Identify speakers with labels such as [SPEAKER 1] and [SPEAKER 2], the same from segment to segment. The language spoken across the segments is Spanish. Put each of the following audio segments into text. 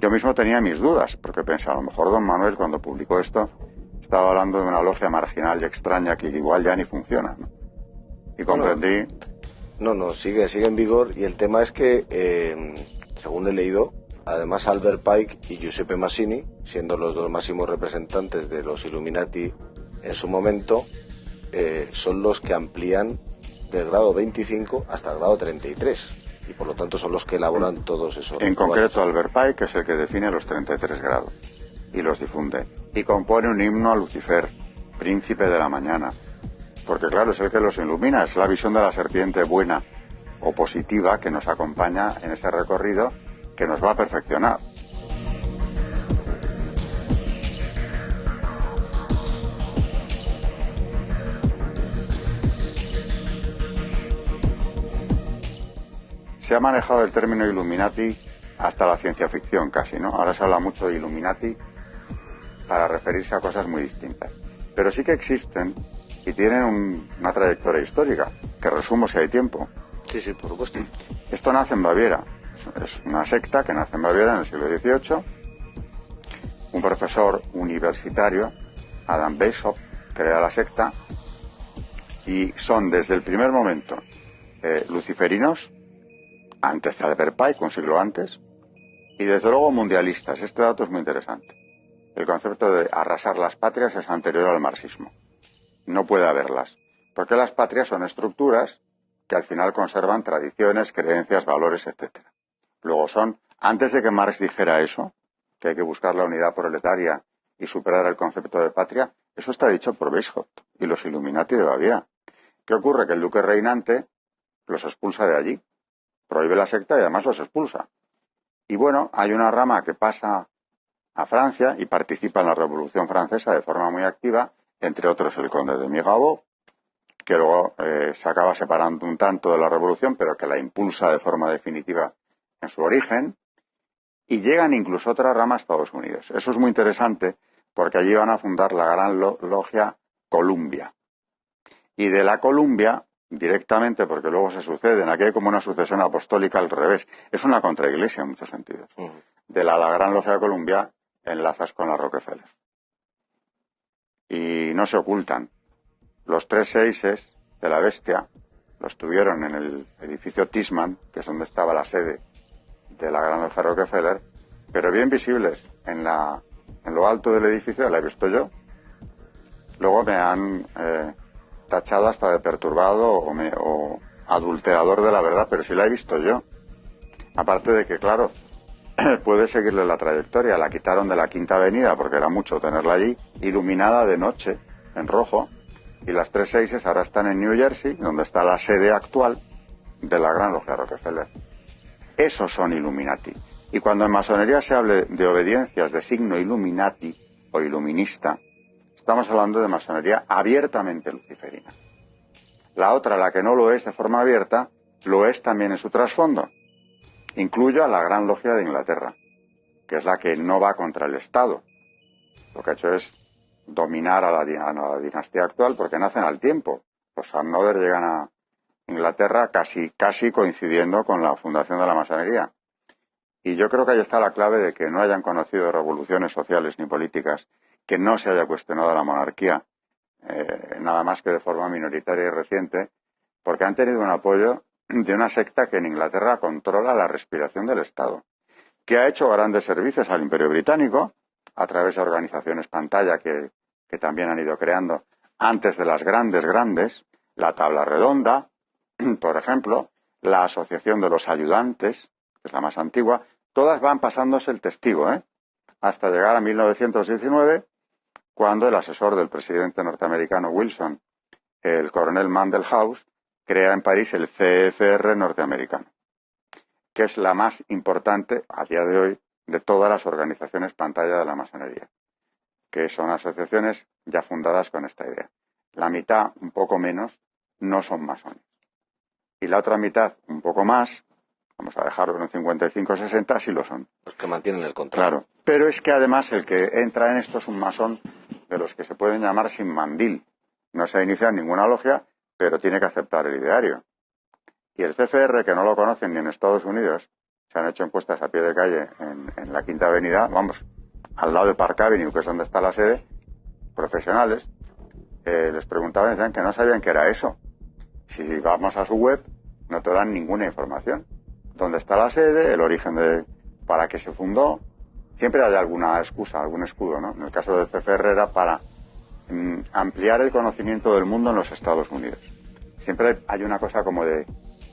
[SPEAKER 1] Yo mismo tenía mis dudas, porque pensé, a lo mejor don Manuel, cuando publicó esto, estaba hablando de una logia marginal y extraña que igual ya ni funciona, ¿no? Y comprendí...
[SPEAKER 2] No, sigue en vigor, y el tema es que, según he leído, además Albert Pike y Giuseppe Mazzini, siendo los dos máximos representantes de los Illuminati en su momento, son los que amplían del grado 25 hasta el grado 33, y por lo tanto son los que elaboran todos esos
[SPEAKER 1] En
[SPEAKER 2] rituales.
[SPEAKER 1] concreto Albert Pike, que es el que define los 33 grados y los difunde, y compone un himno a Lucifer, príncipe de la mañana, porque claro, es el que los ilumina, es la visión de la serpiente buena o positiva que nos acompaña en ese recorrido que nos va a perfeccionar. Se ha manejado el término Illuminati hasta la ciencia ficción casi, ¿no? Ahora se habla mucho de Illuminati para referirse a cosas muy distintas. Pero sí que existen y tienen una trayectoria histórica, que resumo si hay tiempo.
[SPEAKER 2] Sí, por supuesto.
[SPEAKER 1] Esto nace en Baviera. Es una secta que nace en Baviera en el siglo XVIII. Un profesor universitario, Adam Weishaupt, crea la secta y son desde el primer momento luciferinos, antes de Albert Pike, un siglo antes, y desde luego mundialistas. Este dato es muy interesante. El concepto de arrasar las patrias es anterior al marxismo. No puede haberlas, porque las patrias son estructuras que al final conservan tradiciones, creencias, valores, etc. Luego son, antes de que Marx dijera eso, que hay que buscar la unidad proletaria y superar el concepto de patria, eso está dicho por Weishaupt y los Illuminati de Baviera. ¿Qué ocurre? Que el duque reinante los expulsa de allí, prohíbe la secta y además los expulsa. Y bueno, hay una rama que pasa a Francia y participa en la Revolución Francesa de forma muy activa, entre otros el conde de Mirabeau, que luego se acaba separando un tanto de la Revolución, pero que la impulsa de forma definitiva en su origen, y llegan incluso otra rama a Estados Unidos. Eso es muy interesante porque allí van a fundar la gran logia Columbia. Y de la Columbia, directamente, porque luego se suceden, aquí hay como una sucesión apostólica al revés, es una contraiglesia en muchos sentidos. De la gran logia Columbia enlazas con la Rockefeller. Y no se ocultan. Los 3 seises de la bestia los tuvieron en el edificio Tishman, que es donde estaba la sede de la gran logia Rockefeller, pero bien visibles en lo alto del edificio, la he visto yo. Luego me han tachado hasta de perturbado o adulterador de la verdad, pero sí la he visto yo. Aparte de que, claro, puede seguirle la trayectoria. La quitaron de la Quinta Avenida porque era mucho tenerla allí, iluminada de noche, en rojo, y las 3 seises ahora están en New Jersey, donde está la sede actual de la gran logia Rockefeller. Esos son Illuminati. Y cuando en masonería se hable de obediencias de signo Illuminati o iluminista, estamos hablando de masonería abiertamente luciferina. La otra, la que no lo es de forma abierta, lo es también en su trasfondo. Incluyo a la Gran Logia de Inglaterra, que es la que no va contra el Estado. Lo que ha hecho es dominar a la dinastía actual porque nacen al tiempo. Los Hanover llegan a Inglaterra casi coincidiendo con la fundación de la masonería. Y yo creo que ahí está la clave de que no hayan conocido revoluciones sociales ni políticas, que no se haya cuestionado la monarquía, nada más que de forma minoritaria y reciente, porque han tenido un apoyo de una secta que en Inglaterra controla la respiración del Estado, que ha hecho grandes servicios al Imperio Británico a través de organizaciones pantalla que también han ido creando antes de las grandes, la Tabla Redonda, por ejemplo, la Asociación de los Ayudantes, que es la más antigua, todas van pasándose el testigo, hasta llegar a 1919, cuando el asesor del presidente norteamericano Wilson, el coronel Mandelhaus, crea en París el CFR norteamericano, que es la más importante a día de hoy de todas las organizaciones pantalla de la masonería, que son asociaciones ya fundadas con esta idea. La mitad, un poco menos, no son masones. Y la otra mitad, un poco más, vamos a dejarlo en un 55-60, sí lo son.
[SPEAKER 2] Los que mantienen el control.
[SPEAKER 1] Claro, pero es que además el que entra en esto es un masón de los que se pueden llamar sin mandil. No se ha iniciado en ninguna logia, pero tiene que aceptar el ideario. Y el CFR, que no lo conocen ni en Estados Unidos, se han hecho encuestas a pie de calle en la Quinta Avenida, vamos, al lado de Park Avenue, que es donde está la sede, profesionales, les preguntaban y decían que no sabían qué era eso. Si vamos a su web, no te dan ninguna información. ¿Dónde está la sede? El origen para qué se fundó. Siempre hay alguna excusa, algún escudo, ¿no? En el caso del CFR era para ampliar el conocimiento del mundo en los Estados Unidos. Siempre hay una cosa como de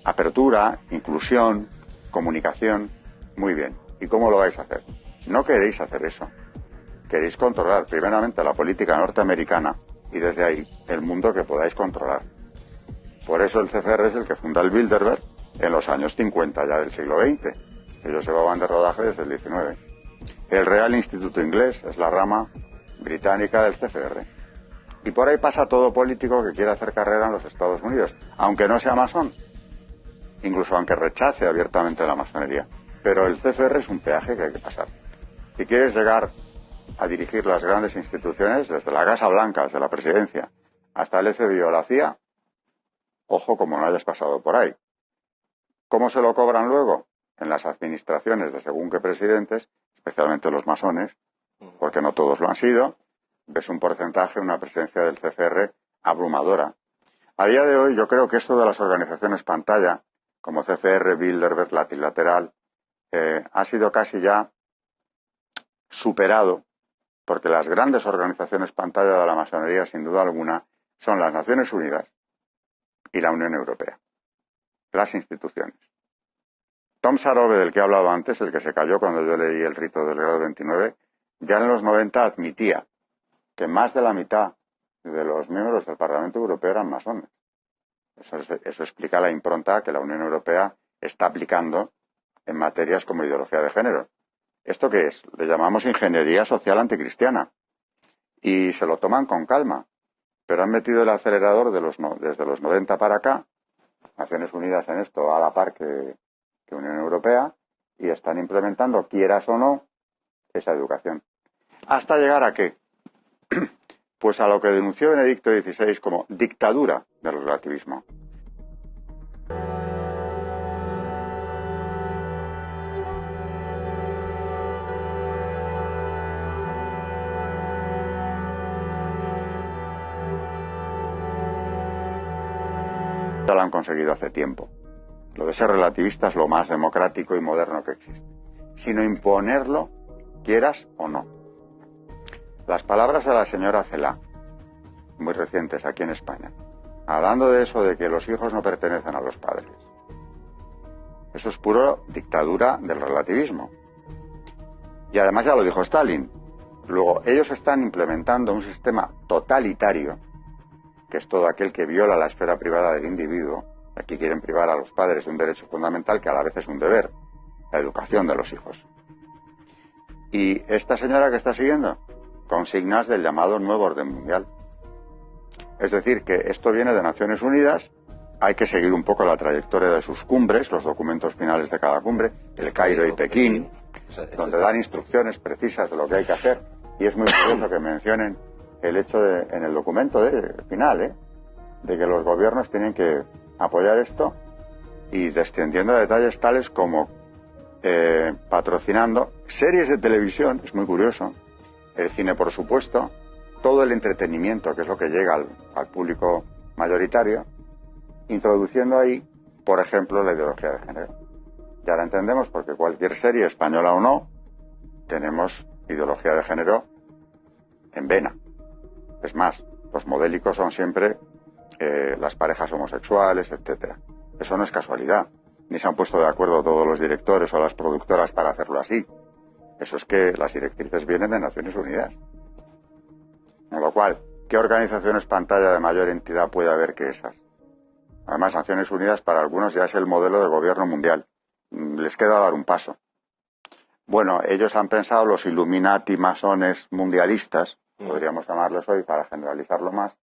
[SPEAKER 1] apertura, inclusión, comunicación. Muy bien. ¿Y cómo lo vais a hacer? No queréis hacer eso. Queréis controlar primeramente la política norteamericana y desde ahí el mundo que podáis controlar. Por eso el CFR es el que funda el Bilderberg en los años 50 ya del siglo XX. Ellos llevaban de rodaje desde el 19. El Real Instituto Inglés es la rama británica del CFR. Y por ahí pasa todo político que quiere hacer carrera en los Estados Unidos, aunque no sea masón, incluso aunque rechace abiertamente la masonería. Pero el CFR es un peaje que hay que pasar. Si quieres llegar a dirigir las grandes instituciones, desde la Casa Blanca, desde la presidencia, hasta el FBI o la CIA, ojo como no hayas pasado por ahí. ¿Cómo se lo cobran luego? En las administraciones de según qué presidentes, especialmente los masones, porque no todos lo han sido, ves un porcentaje, una presencia del CFR abrumadora. A día de hoy yo creo que esto de las organizaciones pantalla, como CFR, Bilderberg, Latilateral, ha sido casi ya superado, porque las grandes organizaciones pantalla de la masonería, sin duda alguna, son las Naciones Unidas y la Unión Europea, las instituciones. Tom Sarobe, del que he hablado antes, el que se cayó cuando yo leí el rito del grado 29, ya en los 90 admitía que más de la mitad de los miembros del Parlamento Europeo eran masones. Eso explica la impronta que la Unión Europea está aplicando en materias como ideología de género. ¿Esto qué es? Le llamamos ingeniería social anticristiana. Y se lo toman con calma. Pero han metido el acelerador desde los 90 para acá, Naciones Unidas en esto a la par que Unión Europea, y están implementando, quieras o no, esa educación. ¿Hasta llegar a qué? Pues a lo que denunció Benedicto XVI como dictadura del relativismo. Ya lo han conseguido hace tiempo. Lo de ser relativista es lo más democrático y moderno que existe. Sino imponerlo, quieras o no. Las palabras de la señora Celaá, muy recientes aquí en España, hablando de eso de que los hijos no pertenecen a los padres. Eso es puro dictadura del relativismo. Y además ya lo dijo Stalin. Luego, ellos están implementando un sistema totalitario, que es todo aquel que viola la esfera privada del individuo. Aquí quieren privar a los padres de un derecho fundamental que a la vez es un deber, la educación de los hijos. ¿Y esta señora que está siguiendo? Consignas del llamado nuevo orden mundial. Es decir, que esto viene de Naciones Unidas, hay que seguir un poco la trayectoria de sus cumbres, los documentos finales de cada cumbre, el Cairo y Pekín, donde dan instrucciones precisas de lo que hay que hacer. Y es muy curioso que mencionen el hecho en el documento final, de que los gobiernos tienen que apoyar esto y descendiendo a detalles tales como patrocinando series de televisión, es muy curioso, el cine por supuesto, todo el entretenimiento, que es lo que llega al público mayoritario, introduciendo ahí, por ejemplo, la ideología de género. Ya la entendemos porque cualquier serie, española o no, tenemos ideología de género en vena. Es más, los modélicos son siempre las parejas homosexuales, etcétera. Eso no es casualidad. Ni se han puesto de acuerdo todos los directores o las productoras para hacerlo así. Eso es que las directrices vienen de Naciones Unidas. Con lo cual, ¿qué organizaciones pantalla de mayor entidad puede haber que esas? Además, Naciones Unidas para algunos ya es el modelo de gobierno mundial. Les queda dar un paso. Bueno, ellos han pensado, los Illuminati masones mundialistas, podríamos llamarlos hoy para generalizarlo más,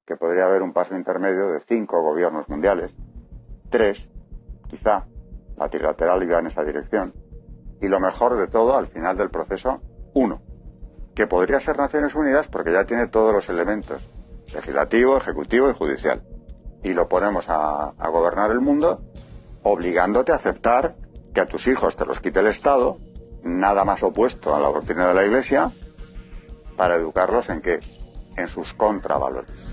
[SPEAKER 1] que podría haber un paso intermedio de 5 gobiernos mundiales, 3, quizá, Latilateral iba en esa dirección, y lo mejor de todo, al final del proceso, 1, que podría ser Naciones Unidas porque ya tiene todos los elementos, legislativo, ejecutivo y judicial, y lo ponemos a gobernar el mundo, obligándote a aceptar que a tus hijos te los quite el Estado, nada más opuesto a la doctrina de la Iglesia, para educarlos en qué, en sus contravalores.